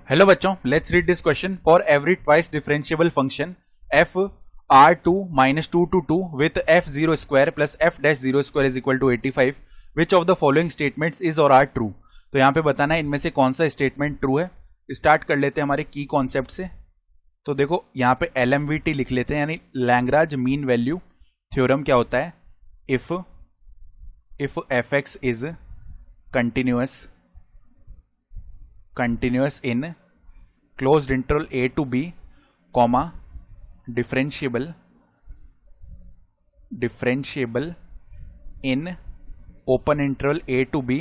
Hello बच्चों, let's read this question. For every twice differentiable function f r2 minus 2 to 2 with f0 square plus f dash 0 square is equal to 85, which of the following statements is or are true. तो यहाँ पे बताना है इनमें से कौन सा statement true है. स्टार्ट कर लेते हैं हमारे की कॉन्सेप्ट से. तो देखो यहाँ पे LMVT लिख लेते हैं, यानी लैग्रांज मीन वैल्यू थ्योरम. क्या होता है? If fx is continuous in closed interval a to b, comma differentiable in open interval a to b,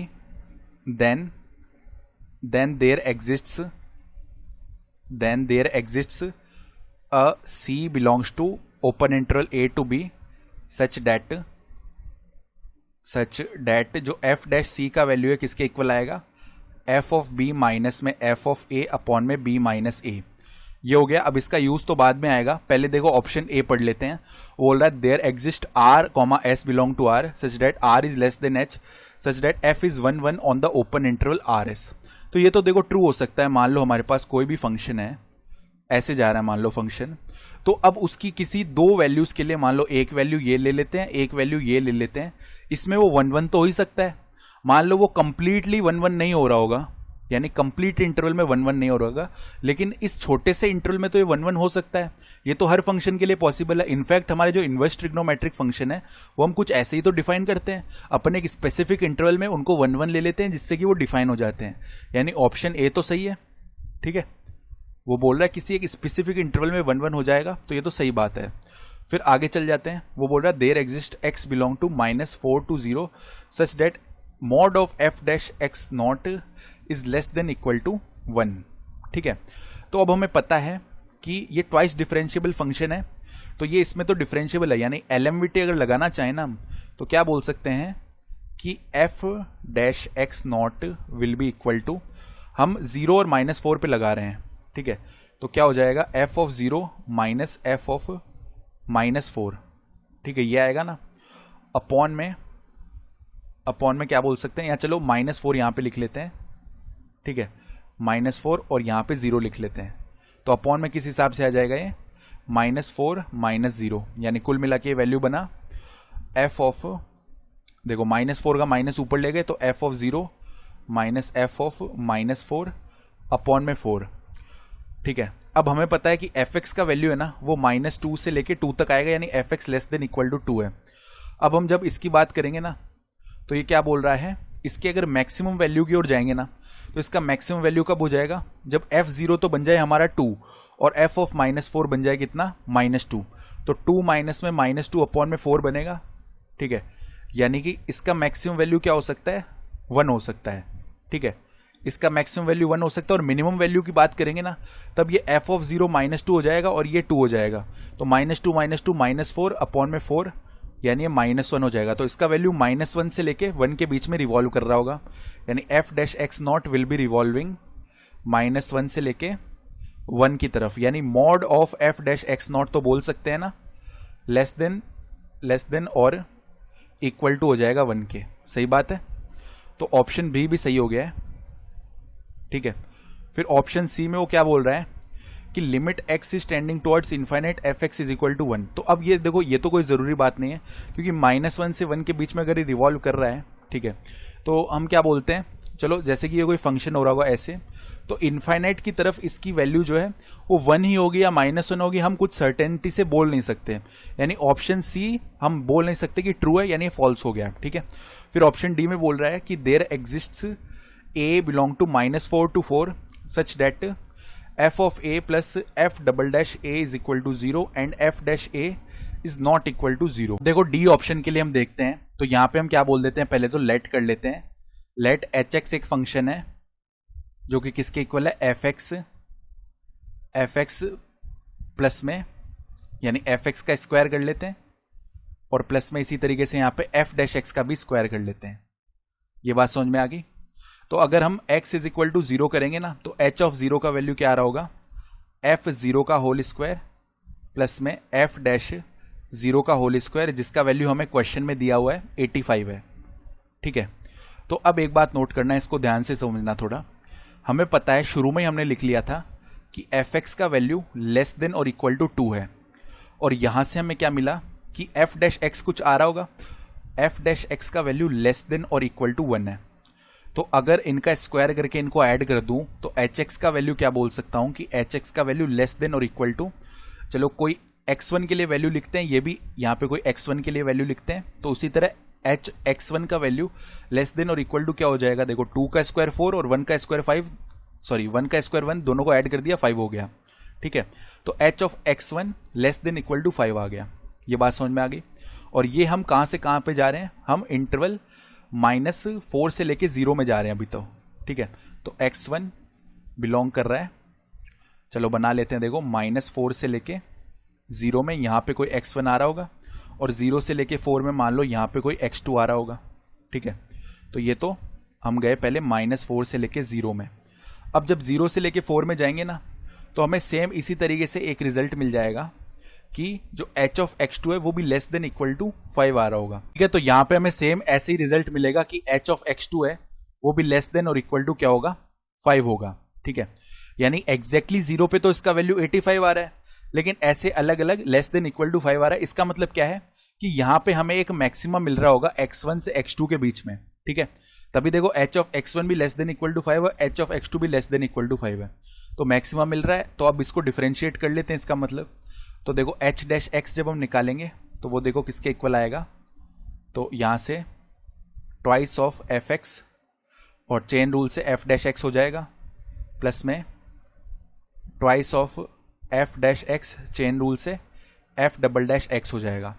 then there exists a c belongs to open interval a to b such that जो f dash c का value है किसके equal आएगा? F of B minus में F of A upon में B minus ए. ये हो गया. अब इसका यूज तो बाद में आएगा, पहले देखो ऑप्शन ए पढ़ लेते हैं. बोल रहा है there exist R comma S belong to R such that R is less than H such that F is 1 on the open interval R S. तो ये तो देखो ट्रू हो सकता है. मान लो हमारे पास कोई भी फंक्शन है, ऐसे जा रहा है मान लो फंक्शन, तो अब उसकी किसी दो वैल्यूज के लिए मान लो एक वैल्यू ये ले लेते हैं, एक वैल्यू ये ले लेते हैं. इसमें वो 1 तो हो ही सकता है. मान लो वो कंप्लीटली 1 नहीं हो रहा होगा, यानी कंप्लीट इंटरवल में 1 नहीं हो रहा होगा, लेकिन इस छोटे से इंटरवल में तो ये 1 हो सकता है. ये तो हर फंक्शन के लिए पॉसिबल है. इनफैक्ट हमारे जो इनवर्स ट्रिग्नोमेट्रिक फंक्शन है वो हम कुछ ऐसे ही तो डिफाइन करते हैं. अपन एक स्पेसिफिक इंटरवल में उनको 1 ले लेते हैं जिससे कि वो डिफाइन हो जाते हैं. यानी ऑप्शन ए तो सही है. ठीक है, वो बोल रहा है किसी एक स्पेसिफिक इंटरवल में 1 हो जाएगा, तो ये तो सही बात है. फिर आगे चल जाते हैं. वो बोल रहा है there exist X belong to -4 to 0 such that mod of F dash X not is less than equal to 1. ठीक है, तो अब हमें पता है कि ये ट्वाइस डिफरेंशिएबल फंक्शन है, तो ये इसमें तो डिफरेंशिएबल है. यानी LMVT अगर लगाना चाहें ना तो क्या बोल सकते हैं कि F dash X not will be equal to, हम 0 और -4 पे लगा रहे हैं. ठीक है, तो क्या हो जाएगा? F of 0 minus F of -4. ठीक है, ये आएगा ना. अपॉन में क्या बोल सकते हैं? यहाँ चलो -4 यहाँ पे लिख लेते हैं. ठीक है, -4 और यहाँ पे 0 लिख लेते हैं. तो अपॉन में किस हिसाब से आ जाएगा ये? -4 -0, यानी कुल मिला के वैल्यू बना एफ ऑफ, देखो -4 का माइनस ऊपर ले गए तो F of 0 minus F of -4 upon में 4. ठीक है, अब हमें पता है कि एफ एक्स का वैल्यू है ना वो -2 से लेके 2 तक आएगा, यानी F X less than equal to 2 है. अब हम जब इसकी बात करेंगे ना तो ये क्या बोल रहा है? इसके अगर मैक्सिमम वैल्यू की ओर जाएंगे ना तो इसका मैक्सिमम वैल्यू कब हो जाएगा? जब f0 तो बन जाए हमारा 2 और f ऑफ -4 बन जाए कितना? -2. तो 2 माइनस में -2 अपॉन में 4 बनेगा. ठीक है, यानी कि इसका मैक्सिमम वैल्यू क्या हो सकता है? 1 हो सकता है. ठीक है, इसका मैक्सिमम वैल्यू 1 हो सकता है. और मिनिमम वैल्यू की बात करेंगे ना तब ये f ऑफ 0 -2 हो जाएगा और ये 2 हो जाएगा. तो -2 -4 अपॉन में 4, यानी ये -1 हो जाएगा. तो इसका वैल्यू -1 से लेके 1 के बीच में रिवॉल्व कर रहा होगा. यानी F dash X not will B revolving -1 से लेके 1 की तरफ. यानी mod of F dash X not तो बोल सकते हैं ना लेस देन और इक्वल टू हो जाएगा 1 के. सही बात है. तो ऑप्शन बी भी सही हो गया है. ठीक है, फिर ऑप्शन सी में वो क्या बोल रहा है कि limit X is tending towards infinite F X is equal to 1. तो अब ये देखो, ये तो कोई ज़रूरी बात नहीं है क्योंकि -1 से 1 के बीच में अगर ये रिवॉल्व कर रहा है, ठीक है, तो हम क्या बोलते हैं, चलो जैसे कि ये कोई फंक्शन हो रहा होगा ऐसे, तो इनफाइनाइट की तरफ इसकी वैल्यू जो है वो 1 ही होगी या -1 होगी, हम कुछ सर्टेनिटी से बोल नहीं सकते. यानी ऑप्शन सी हम बोल नहीं सकते कि ट्रू है, यानी फॉल्स हो गया. ठीक है, फिर ऑप्शन डी में बोल रहा है कि there exists A belong to -4 to 4 such that f of a plus f double dash a is equal to 0 and f dash a is not equal to 0. देखो डी ऑप्शन के लिए हम देखते हैं, तो यहां पे हम क्या बोल देते हैं? पहले तो लेट कर लेते हैं. लेट hx एक फंक्शन है जो कि किसके इक्वल है? fx प्लस में, यानी fx का स्क्वायर कर लेते हैं और प्लस में इसी तरीके से यहां पे f डैश x का भी स्क्वायर कर लेते हैं. ये बात समझ में आ गई. तो अगर हम x इज इक्वल टू 0 करेंगे ना तो h ऑफ 0 का वैल्यू क्या आ रहा होगा? f0 का होल स्क्वायर प्लस में f डैश 0 का होल स्क्वायर, जिसका वैल्यू हमें क्वेश्चन में दिया हुआ है 85 है. ठीक है, तो अब एक बात नोट करना है, इसको ध्यान से समझना थोड़ा. हमें पता है शुरू में ही हमने लिख लिया था कि एफ एक्स का वैल्यू लेस देन और इक्वल टू 2 है, और यहां से हमें क्या मिला कि एफ डैश एक्स कुछ आ रहा होगा, एफ डैश एक्स का वैल्यू लेस देन और इक्वल टू 1 है। तो अगर इनका स्क्वायर करके इनको ऐड कर दूं तो एच एक्स का वैल्यू क्या बोल सकता हूं कि एच एक्स का वैल्यू लेस देन और इक्वल टू, चलो कोई x1 के लिए वैल्यू लिखते हैं, ये भी यहाँ पे कोई x1 के लिए वैल्यू लिखते हैं, तो उसी तरह एच x1 का वैल्यू लेस देन और इक्वल टू क्या हो जाएगा, देखो 2 का स्क्वायर 4 और 1 का स्क्वायर 5, सॉरी 1 का स्क्वायर 1, दोनों को ऐड कर दिया 5 हो गया। ठीक है, तो H of x1 less than equal to 5 आ गया। ये बात समझ में आ गई। और ये हम कहाँ से कहाँ पे जा रहे हैं, हम इंटरवल -4 से लेके 0 में जा रहे हैं अभी तो। ठीक है, तो x1 बिलोंग कर रहा है, चलो बना लेते हैं, देखो -4 से लेके 0 में यहाँ पे कोई x1 आ रहा होगा, और 0 से लेके 4 में मान लो यहाँ पे कोई x2 आ रहा होगा। ठीक है, तो ये तो हम गए पहले -4 से लेके 0 में। अब जब 0 से लेके 4 में जाएंगे ना, तो हमें सेम इसी तरीके से एक रिजल्ट मिल जाएगा कि जो h ऑफ x2 है वो भी लेस देन इक्वल टू 5 आ रहा होगा। ठीक है, तो यहाँ पे हमें सेम ऐसे ही रिजल्ट मिलेगा कि h ऑफ x2 है वो भी लेस देन और इक्वल टू क्या होगा, 5 होगा। ठीक है, यानी एग्जैक्टली 0 पे तो इसका वैल्यू 85 आ रहा है, लेकिन ऐसे अलग अलग लेस देन इक्वल टू 5 आ रहा है। इसका मतलब क्या है कि यहाँ पे हमें एक मैक्सिमम मिल रहा होगा x1 से x2 के बीच में। ठीक है, तभी देखो h ऑफ x1 भी लेस देन इक्वल टू 5 और h ऑफ x2 भी लेस देन इक्वल टू 5 है, तो मैक्सिमम मिल रहा है। तो अब इसको डिफरेंशिएट कर लेते हैं इसका मतलब। तो देखो h डैश x जब हम निकालेंगे तो वो देखो किसके इक्वल आएगा, तो यहाँ से ट्वाइस ऑफ एफ एक्स और चेन रूल से एफ डैश एक्स हो जाएगा, प्लस में twice of F dash x chain rule से एफ डबल डैश एक्स हो जाएगा।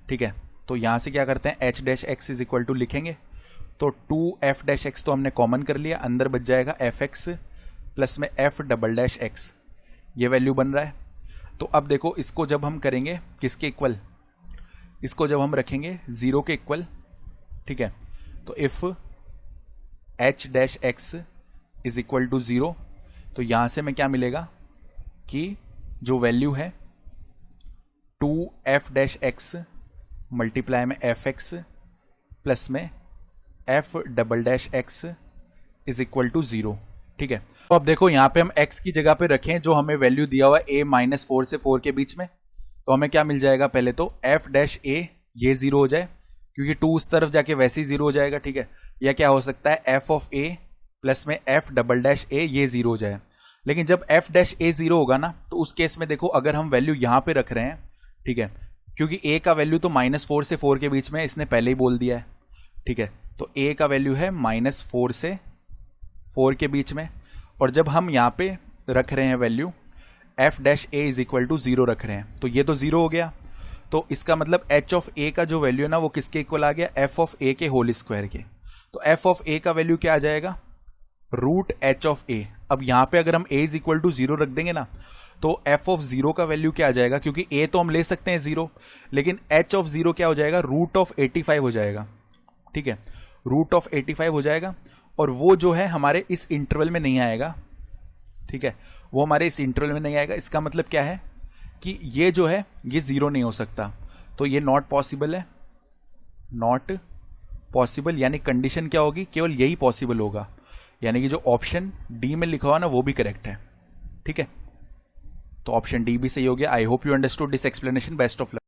ठीक है, तो यहाँ से क्या करते हैं, H dash X is equal to लिखेंगे, तो 2f डैश एक्स तो हमने कॉमन कर लिया, अंदर बच जाएगा एफ एक्स प्लस में एफ डबल डैश एक्स, ये वैल्यू बन रहा है। तो अब देखो इसको जब हम करेंगे किसके इक्वल, इसको जब हम रखेंगे 0 के इक्वल, ठीक है, तो if h dash X is equal to 0, तो यहां से हमें क्या मिलेगा कि जो वैल्यू है 2f डैश एक्स मल्टीप्लाई में एफ एक्स प्लस में F double dash X is equal to 0। ठीक है, तो अब देखो यहाँ पे हम x की जगह पे रखें जो हमें वैल्यू दिया हुआ है a -4 से 4 के बीच में, तो हमें क्या मिल जाएगा, पहले तो f डैश a ये 0 हो जाए क्योंकि 2 उस तरफ जाके वैसे ही 0 हो जाएगा। ठीक है, या क्या हो सकता है f ऑफ a प्लस में f डबल डैश a ये 0 हो जाए। लेकिन जब f डैश a 0 होगा ना, तो उस केस में देखो अगर हम वैल्यू यहाँ पे रख रहे हैं, ठीक है, क्योंकि a का वैल्यू तो -4 से 4 के बीच में इसने पहले ही बोल दिया है। ठीक है, तो a का वैल्यू है -4 से 4 के बीच में, और जब हम यहाँ पे रख रहे हैं value f dash a is equal to 0 रख रहे हैं, तो ये तो 0 हो गया। तो इसका मतलब h ऑफ a का जो वैल्यू है ना वो किसके इक्वल आ गया, f ऑफ a के होल स्क्वायर के। तो f ऑफ a का वैल्यू क्या आ जाएगा, रूट h ऑफ a। अब यहाँ पे अगर हम a इज इक्वल टू 0 रख देंगे ना, तो f ऑफ 0 का वैल्यू क्या आ जाएगा, क्योंकि a तो हम ले सकते हैं 0, लेकिन h ऑफ 0 क्या हो जाएगा, रूट ऑफ 85 हो जाएगा। ठीक है, रूट ऑफ 85 हो जाएगा, और वो जो है हमारे इस इंटरवल में नहीं आएगा। ठीक है, वो हमारे इस इंटरवल में नहीं आएगा। इसका मतलब क्या है कि ये जो है ये 0 नहीं हो सकता, तो ये नॉट पॉसिबल है, नॉट पॉसिबल, यानी कंडीशन क्या होगी, केवल यही पॉसिबल होगा, यानी कि जो ऑप्शन डी में लिखा हुआ ना वो भी करेक्ट है। ठीक है, तो ऑप्शन डी भी सही हो गया। I hope you understood this explanation. Best of luck.